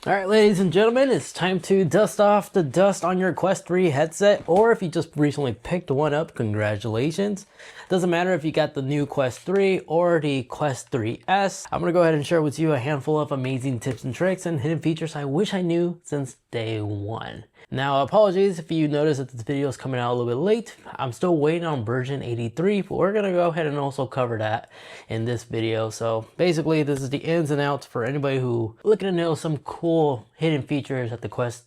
Alright, ladies and gentlemen, it's time to dust off the dust on your Quest 3 headset, or if you just recently picked one up, congratulations. Doesn't matter if you got the new Quest 3 or the Quest 3S. I'm going to go ahead and share with you a handful of amazing tips and tricks and hidden features I wish I knew since day one. Now, apologies if you notice that this video is coming out a little bit late. I'm still waiting on version 83, but we're going to go ahead and also cover that in this video. So basically, this is the ins and outs for anybody who looking to know some cool hidden features that the Quest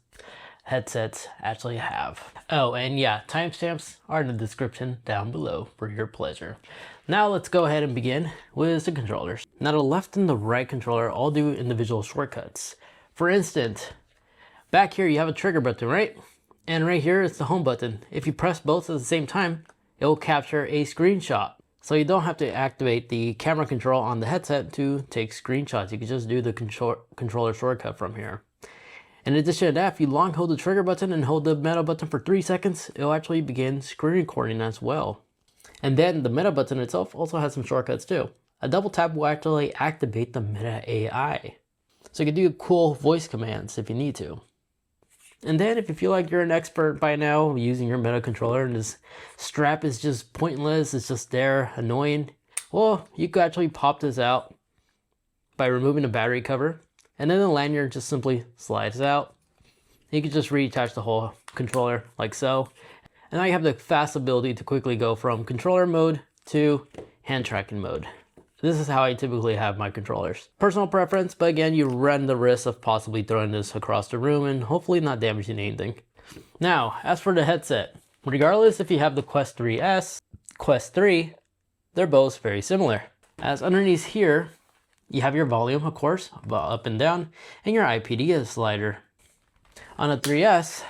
headsets actually have. Oh, and yeah, timestamps are in the description down below for your pleasure. Now let's go ahead and begin with the controllers. Now the left and the right controller all do individual shortcuts. For instance, back here you have a trigger button, right? And right here is the home button. If you press both at the same time, it will capture a screenshot. So you don't have to activate the camera control on the headset to take screenshots. You can just do the controller shortcut from here. In addition to that, if you long hold the trigger button and hold the meta button for 3 seconds, it'll actually begin screen recording as well. And then the meta button itself also has some shortcuts too. A double tap will actually activate the meta AI. So you can do cool voice commands if you need to. And then if you feel like you're an expert by now using your meta controller and this strap is just pointless, it's just there, annoying, well, you could actually pop this out by removing the battery cover, and then the lanyard just simply slides out. You can just reattach the whole controller like so. And now you have the fast ability to quickly go from controller mode to hand tracking mode. This is how I typically have my controllers. Personal preference, but again, you run the risk of possibly throwing this across the room and hopefully not damaging anything. Now, as for the headset, regardless if you have the Quest 3S, Quest 3, they're both very similar. As underneath here, you have your volume, of course, up and down, and your IPD slider. On a 3S,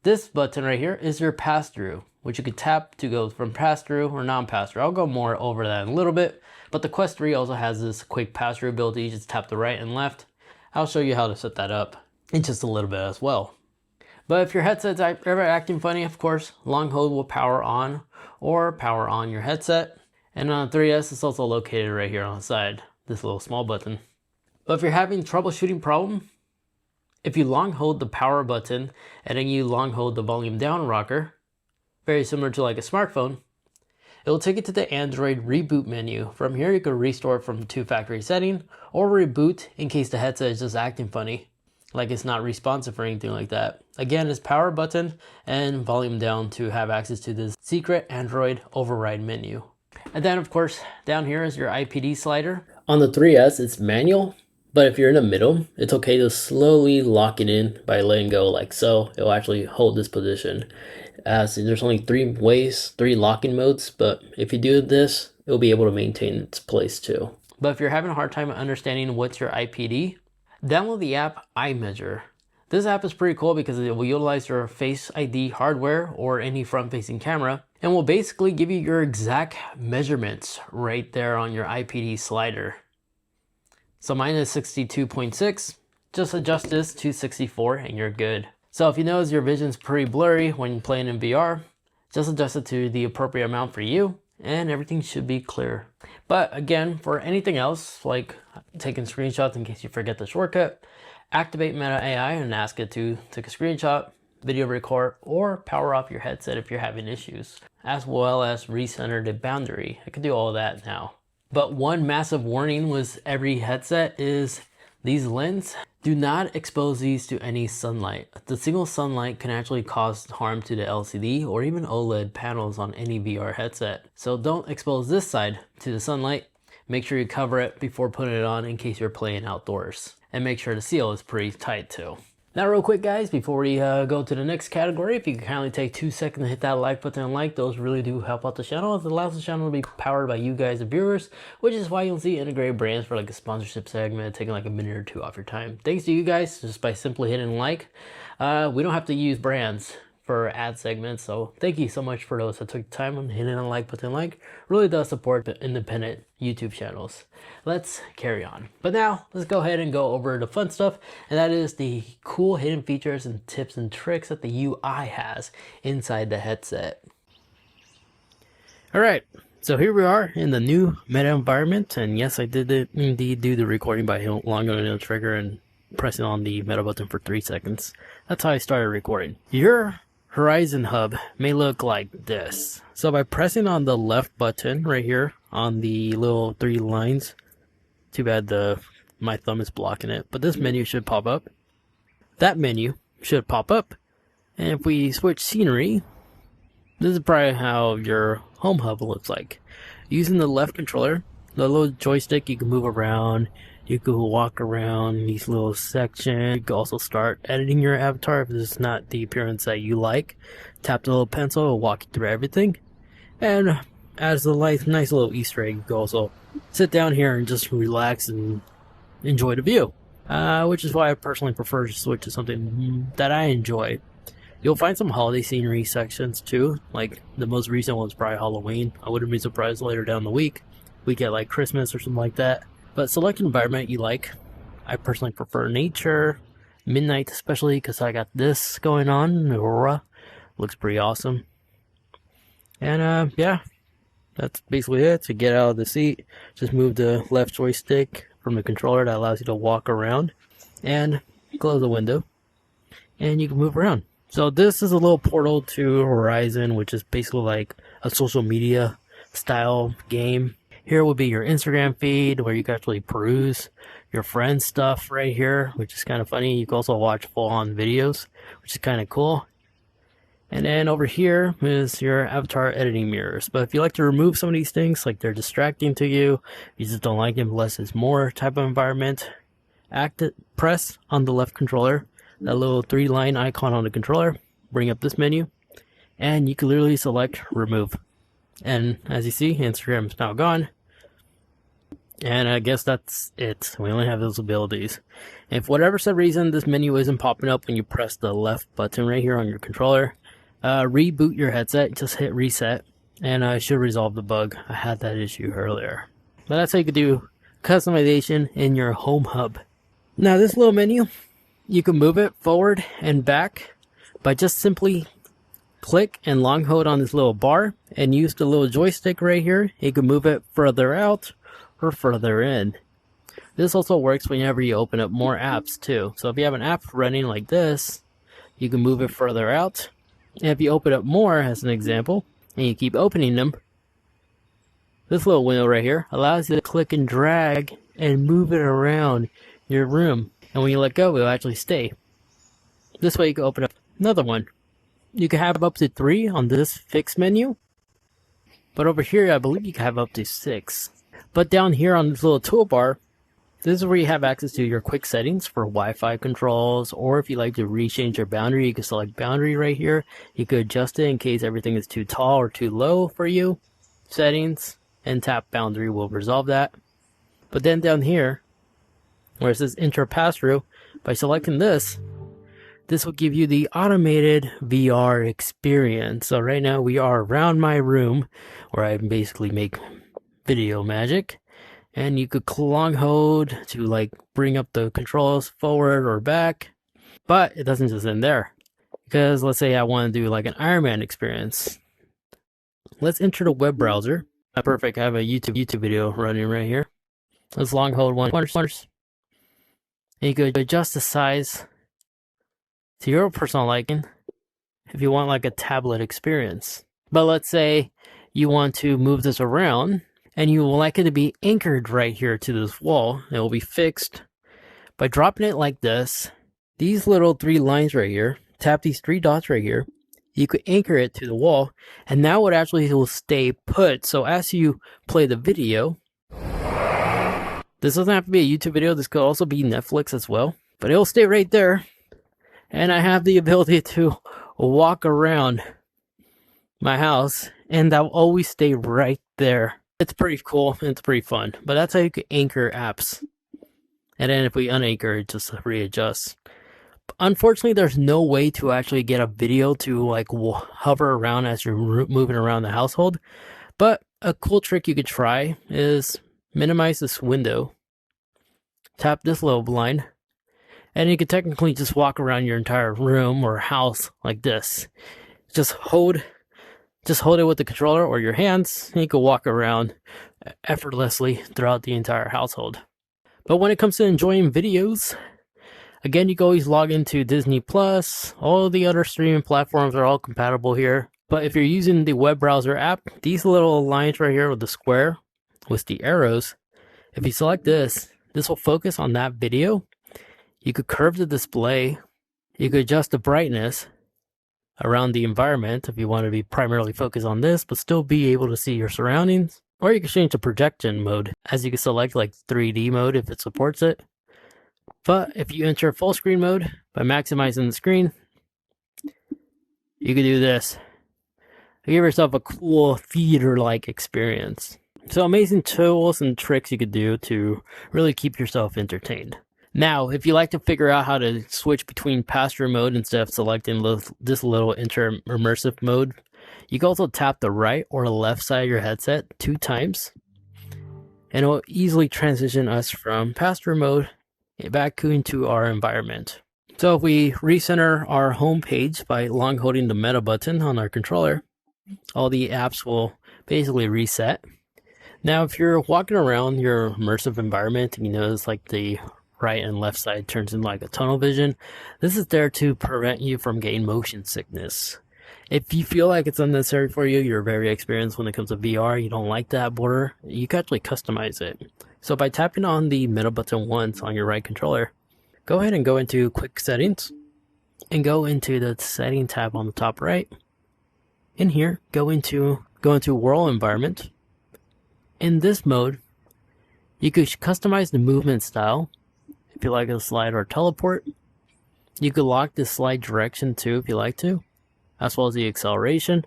this button right here is your pass-through, which you could tap to go from pass-through or non-pass-through. I'll go more over that in a little bit, but the Quest 3 also has this quick pass-through ability. You just tap the right and left. I'll show you how to set that up in just a little bit as well. But if your headset's ever acting funny, of course, long hold will power on or power on your headset. And on a 3S, it's also located right here on the side, this little small button. But if you're having troubleshooting problem, if you long hold the power button and then you long hold the volume down rocker, very similar to like a smartphone, it will take you to the Android reboot menu. From here, you can restore from to factory setting or reboot in case the headset is just acting funny, like it's not responsive or anything like that. Again, it's power button and volume down to have access to this secret Android override menu. And then of course, down here is your IPD slider. On the 3S, it's manual, but if you're in the middle, it's okay to slowly lock it in by letting go like so. It'll actually hold this position. As there's only 3 ways, 3 locking modes, but if you do this, it'll be able to maintain its place too. But if you're having a hard time understanding what's your IPD, download the app iMeasure. This app is pretty cool because it will utilize your Face ID hardware or any front-facing camera and will basically give you your exact measurements right there on your IPD slider. So mine is 62.6, just adjust this to 64 and you're good. So if you notice your vision's pretty blurry when playing in VR, just adjust it to the appropriate amount for you and everything should be clear. But again, for anything else, like taking screenshots in case you forget the shortcut, activate Meta AI and ask it to take a screenshot, video record, or power off your headset if you're having issues, as well as recenter the boundary. I can do all of that now. But one massive warning with every headset is these lenses. Do not expose these to any sunlight. The single sunlight can actually cause harm to the LCD or even OLED panels on any VR headset. So don't expose this side to the sunlight. Make sure you cover it before putting it on in case you're playing outdoors. And make sure the seal is pretty tight too. Now real quick guys, before we go to the next category, if you can kindly take 2 seconds to hit that like button and like, those really do help out the channel. It allows the channel to be powered by you guys, the viewers, which is why you'll see integrated brands for like a sponsorship segment, taking like a minute or 2 off your time. Thanks to you guys, just by simply hitting like. We don't have to use brands for ad segments, so thank you so much for those that took time on hitting a like button. Like really does support the independent YouTube channels. Let's carry on. But now let's go ahead and go over the fun stuff, and that is the cool hidden features and tips and tricks that the UI has inside the headset. All right, so here we are in the new meta environment, and yes, I did indeed do the recording by long holding the trigger and pressing on the middle button for 3 seconds. That's how I started recording. Your Horizon hub may look like this. So by pressing on the left button right here on the little 3 lines, too bad my thumb is blocking it, but this menu should pop up. That menu should pop up. And if we switch scenery, this is probably how your home hub looks like. Using the left controller, the little joystick, you can move around, you can walk around these little sections. You can also start editing your avatar if this is not the appearance that you like. Tap the little pencil, it'll walk you through everything. And as the nice little Easter egg, you can also sit down here and just relax and enjoy the view. Which is why I personally prefer to switch to something that I enjoy. You'll find some holiday scenery sections too, like the most recent one's probably Halloween. I wouldn't be surprised later down the week we get like Christmas or something like that. But select an environment you like. I personally prefer nature, midnight especially because I got this going on, Aurora. Looks pretty awesome. And yeah, that's basically it. To get out of the seat, just move the left joystick from the controller that allows you to walk around and close the window and you can move around. So this is a little portal to Horizon, which is basically like a social media style game. Here will be your Instagram feed where you can actually peruse your friends' stuff right here, which is kind of funny. You can also watch full-on videos, which is kind of cool. And then over here is your avatar editing mirrors. But if you like to remove some of these things, like they're distracting to you, you just don't like them, less is more type of environment, press on the left controller, that little 3-line icon on the controller, bring up this menu, and you can literally select remove. And as you see, Instagram is now gone. And I guess that's it. We only have those abilities. And for whatever said reason this menu isn't popping up when you press the left button right here on your controller, reboot your headset, just hit reset, and it should resolve the bug. I had that issue earlier. But that's how you can do customization in your home hub. Now this little menu, you can move it forward and back by just simply click and long hold on this little bar and use the little joystick right here. You can move it further out or further in. This also works whenever you open up more apps too. So if you have an app running like this, you can move it further out. And if you open up more, as an example, and you keep opening them, this little window right here allows you to click and drag and move it around your room. And when you let go, it'll actually stay. This way you can open up another one. You can have up to 3 on this fixed menu. But over here, I believe you can have up to 6. But down here on this little toolbar, this is where you have access to your quick settings for Wi-Fi controls, or if you like to rechange your boundary, you can select boundary right here. You could adjust it in case everything is too tall or too low for you. Settings and tap boundary will resolve that. But then down here, where it says enter pass-through, by selecting this will give you the automated VR experience. So right now we are around my room where I basically make video magic. And you could long hold to like bring up the controls forward or back. But it doesn't just end there. Because let's say I want to do like an Iron Man experience. Let's enter the web browser. Perfect, I have a YouTube video running right here. Let's long hold one. And you could adjust the size to your personal liking if you want like a tablet experience. But let's say you want to move this around and you will like it to be anchored right here to this wall. It will be fixed by dropping it like this. These little 3 lines right here, tap these 3 dots right here. You could anchor it to the wall and now it actually will stay put. So as you play the video, this doesn't have to be a YouTube video. This could also be Netflix as well, but it'll stay right there. And I have the ability to walk around my house and that will always stay right there. It's pretty cool and it's pretty fun, but that's how you can anchor apps. And then if we unanchor, it just readjusts. Unfortunately, there's no way to actually get a video to like hover around as you're moving around the household. But a cool trick you could try is minimize this window, tap this little blind, and you could technically just walk around your entire room or house like this. Just hold it with the controller or your hands, and you can walk around effortlessly throughout the entire household. But when it comes to enjoying videos, Again, you can always log into Disney Plus. All the other streaming platforms are all compatible here. But if you're using the web browser app, these little lines right here with the square, with the arrows, if you select this will focus on that video. You could curve the display. You could adjust the brightness around the environment if you want to be primarily focused on this, but still be able to see your surroundings. Or you can change the projection mode, as you can select like 3D mode if it supports it. But if you enter full screen mode by maximizing the screen, you can do this. Give yourself a cool theater-like experience. So amazing tools and tricks you could do to really keep yourself entertained. Now, if you like to figure out how to switch between pass-through mode instead of selecting this little immersive mode, you can also tap the right or left side of your headset 2 times, and it will easily transition us from pass-through mode back into our environment. So if we recenter our home page by long holding the meta button on our controller, all the apps will basically reset. Now, if you're walking around your immersive environment and you notice like the right and left side turns into like a tunnel vision, this is there to prevent you from getting motion sickness. If you feel like it's unnecessary for you, you're very experienced when it comes to VR, you don't like that border, you can actually customize it. So by tapping on the middle button once on your right controller, go ahead and go into quick settings and go into the setting tab on the top right. In here, go into world environment. In this mode, you could customize the movement style. If you like a slide or teleport, you could lock the slide direction too if you like to, as well as the acceleration.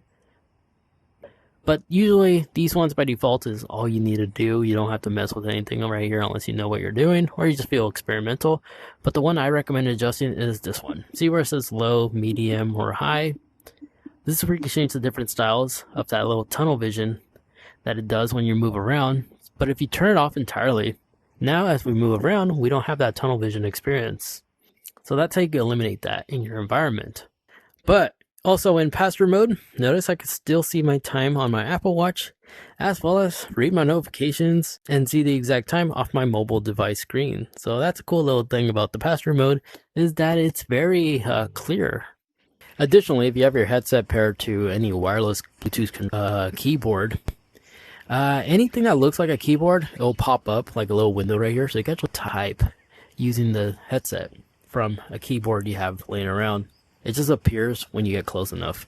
But usually these ones by default is all you need to do. You don't have to mess with anything right here unless you know what you're doing or you just feel experimental. But the one I recommend adjusting is this one. See where it says low, medium, or high? This is where you can change the different styles of that little tunnel vision that it does when you move around. But if you turn it off entirely, now as we move around, we don't have that tunnel vision experience. So that's how you can eliminate that in your environment. But also in pass-through mode, notice I can still see my time on my Apple Watch, as well as read my notifications and see the exact time off my mobile device screen. So that's a cool little thing about the pass-through mode, is that it's very clear. Additionally, if you have your headset paired to any wireless Bluetooth keyboard, anything that looks like a keyboard, it'll pop up like a little window right here, so you can actually type using the headset from a keyboard you have laying around. It just appears when you get close enough.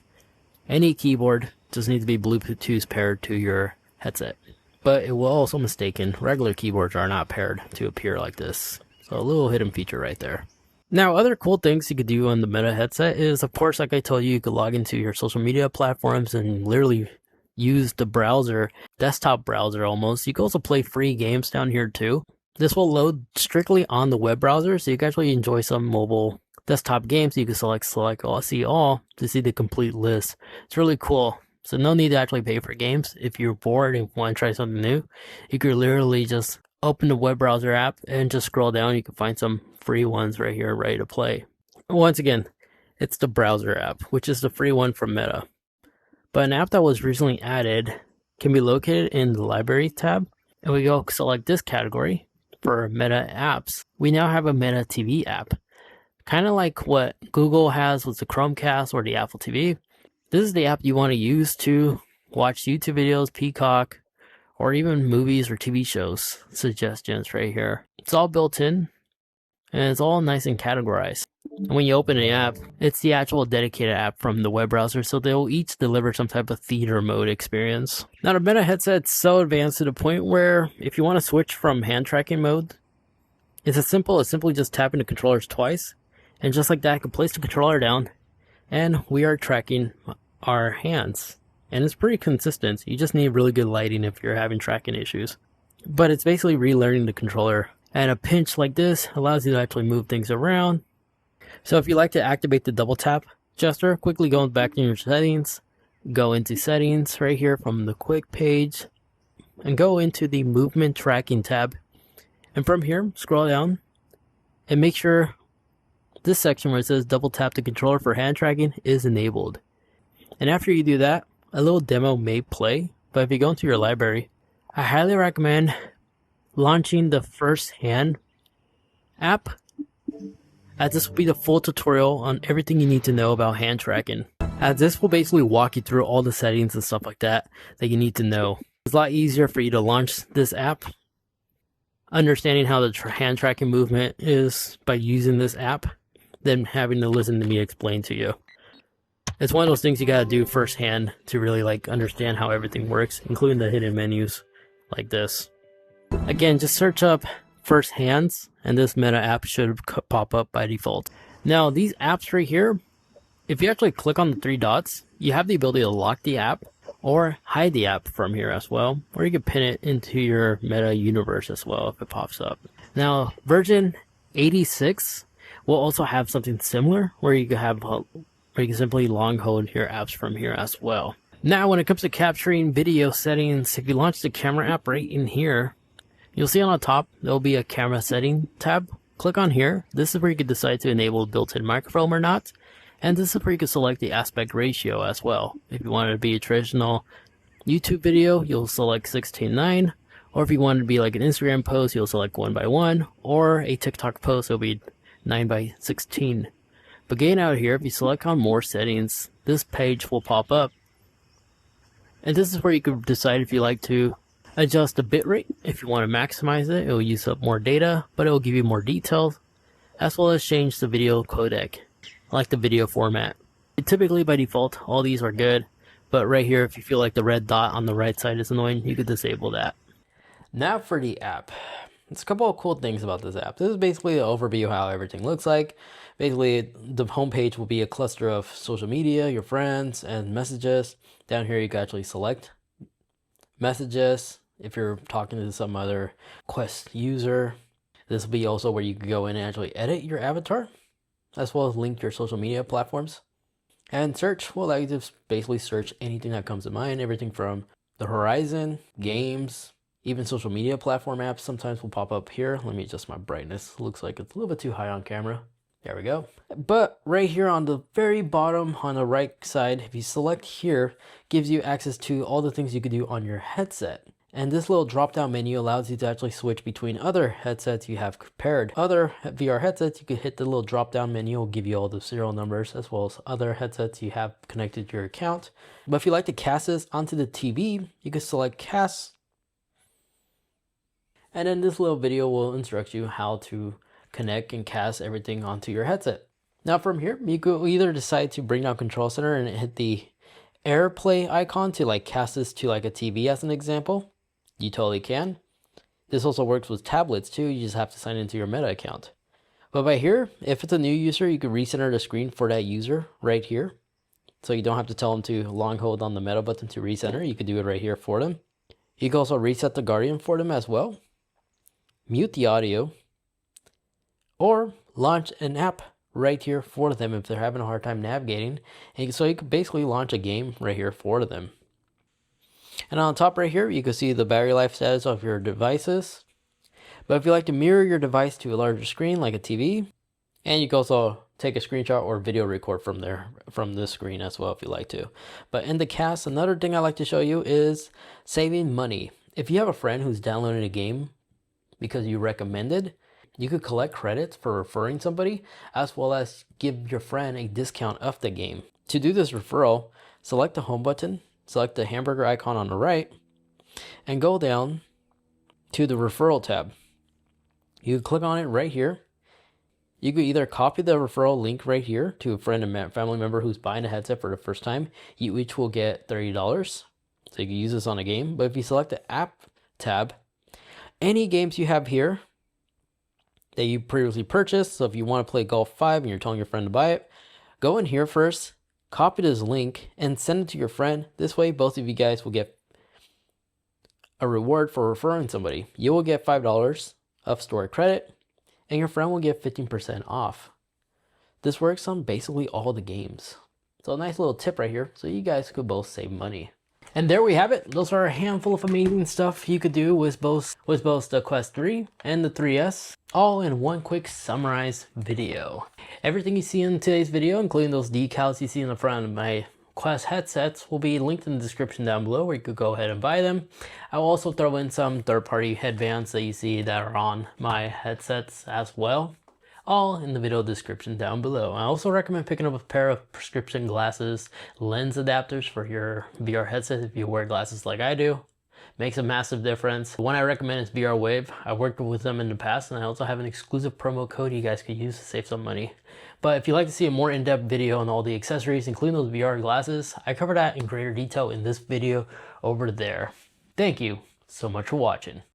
Any keyboard just needs to be Bluetooth paired to your headset. But it will also mistaken regular keyboards are not paired to appear like this. So a little hidden feature right there. Now, other cool things you could do on the Meta headset is, of course, like I told you, you could log into your social media platforms and literally use the browser, desktop browser almost. You can also play free games down here too. This will load strictly on the web browser, so you can actually enjoy some mobile desktop games. You can select all, see all to see the complete list. It's really cool. So no need to actually pay for games. If you're bored and want to try something new, you could literally just open the web browser app and just scroll down. You can find some free ones right here ready to play. Once again, it's the browser app, which is the free one from Meta. But an app that was recently added can be located in the library tab, and we go select this category for Meta apps. We now have a Meta TV app, kind of like what Google has with the Chromecast or the Apple TV. This is the app you want to use to watch YouTube videos, Peacock, or even movies or TV shows suggestions right here. It's all built in, and it's all nice and categorized. And when you open the app, it's the actual dedicated app from the web browser, so they'll each deliver some type of theater mode experience. Now, the Meta headset's so advanced to the point where if you want to switch from hand tracking mode, it's as simple as simply just tapping the controllers twice, and just like that, I can place the controller down, and we are tracking our hands. And it's pretty consistent. You just need really good lighting if you're having tracking issues. But it's basically relearning the controller. And a pinch like this allows you to actually move things around. So if you like to activate the double tap gesture, quickly go back in your settings, go into settings right here from the quick page, and go into the movement tracking tab. And from here, scroll down and make sure this section where it says double tap the controller for hand tracking is enabled. And after you do that, a little demo may play, but if you go into your library, I highly recommend launching the first hand app as this will be the full tutorial on everything you need to know about hand tracking. As this will basically walk you through all the settings and stuff like that you need to know. It's a lot easier for you to launch this app, understanding how the hand tracking movement is by using this app, than having to listen to me explain to you. It's one of those things you gotta do firsthand to really understand how everything works, including the hidden menus like this. Again, just search up First Hands and this meta app should pop up by default. Now these apps right here, if you actually click on the 3 dots, you have the ability to lock the app or hide the app from here as well, or you can pin it into your meta universe as well if it pops up. Now version 86 will also have something similar where you can simply long hold your apps from here as well. Now when it comes to capturing video settings, if you launch the camera app right in here, you'll see on the top there will be a camera setting tab. Click on here. This is where you can decide to enable built-in microfilm or not. And this is where you can select the aspect ratio as well. If you want it to be a traditional YouTube video, you'll select 16:9. Or if you want it to be like an Instagram post, you'll select 1:1. Or a TikTok post, it'll be 9:16. But getting out of here, if you select on more settings, this page will pop up. And this is where you can decide if you like to adjust the bitrate. If you want to maximize it, it will use up more data, but it will give you more details, as well as change the video codec, like the video format. Typically by default, all these are good, but right here, if you feel like the red dot on the right side is annoying, you could disable that. Now for the app. There's a couple of cool things about this app. This is basically an overview of how everything looks like. Basically, the homepage will be a cluster of social media, your friends, and messages. Down here, you can actually select messages if you're talking to some other Quest user. This will be also where you can go in and actually edit your avatar, as well as link your social media platforms. And search will allow you to basically search anything that comes to mind, everything from the horizon, games, even social media platform apps sometimes will pop up here. Let me adjust my brightness. It looks like it's a little bit too high on camera. There we go. But right here on the very bottom on the right side, if you select here, gives you access to all the things you could do on your headset. And this little drop down menu allows you to actually switch between other headsets you have paired. Other VR headsets, you could hit the little drop down menu, will give you all the serial numbers, as well as other headsets you have connected to your account. But if you like to cast this onto the TV, you can select cast. And then this little video will instruct you how to connect and cast everything onto your headset. Now from here, you could either decide to bring down Control Center and hit the AirPlay icon to cast this to a TV as an example. You totally can. This also works with tablets too. You just have to sign into your Meta account. But by here, if it's a new user, you can recenter the screen for that user right here. So you don't have to tell them to long hold on the Meta button to recenter. You could do it right here for them. You can also reset the Guardian for them as well. Mute the audio, or launch an app right here for them if they're having a hard time navigating. And so you can basically launch a game right here for them. And on top right here, you can see the battery life status of your devices. But if you like to mirror your device to a larger screen like a TV, and you can also take a screenshot or video record from this screen as well if you like to. But in the cast, another thing I like to show you is saving money. If you have a friend who's downloading a game because you recommended, you could collect credits for referring somebody, as well as give your friend a discount of the game. To do this referral, select the home button, select the hamburger icon on the right, and go down to the referral tab. You can click on it right here. You could either copy the referral link right here to a friend and family member who's buying a headset for the first time. You each will get $30. So you can use this on a game. But if you select the app tab, any games you have here that you previously purchased, so if you want to play Golf 5 and you're telling your friend to buy it, go in here first, copy this link, and send it to your friend. This way, both of you guys will get a reward for referring somebody. You will get $5 of store credit, and your friend will get 15% off. This works on basically all the games. So a nice little tip right here, so you guys could both save money. And there we have it. Those are a handful of amazing stuff you could do with both the Quest 3 and the 3S, all in one quick summarized video. Everything you see in today's video, including those decals you see in the front of my Quest headsets, will be linked in the description down below where you could go ahead and buy them. I will also throw in some third-party headbands that you see that are on my headsets as well. all in the video description down below. I also recommend picking up a pair of prescription glasses, lens adapters for your VR headset if you wear glasses like I do. Makes a massive difference. The one I recommend is VR Wave. I worked with them in the past, and I also have an exclusive promo code you guys could use to save some money. But if you'd like to see a more in-depth video on all the accessories, including those VR glasses, I cover that in greater detail in this video over there. Thank you so much for watching.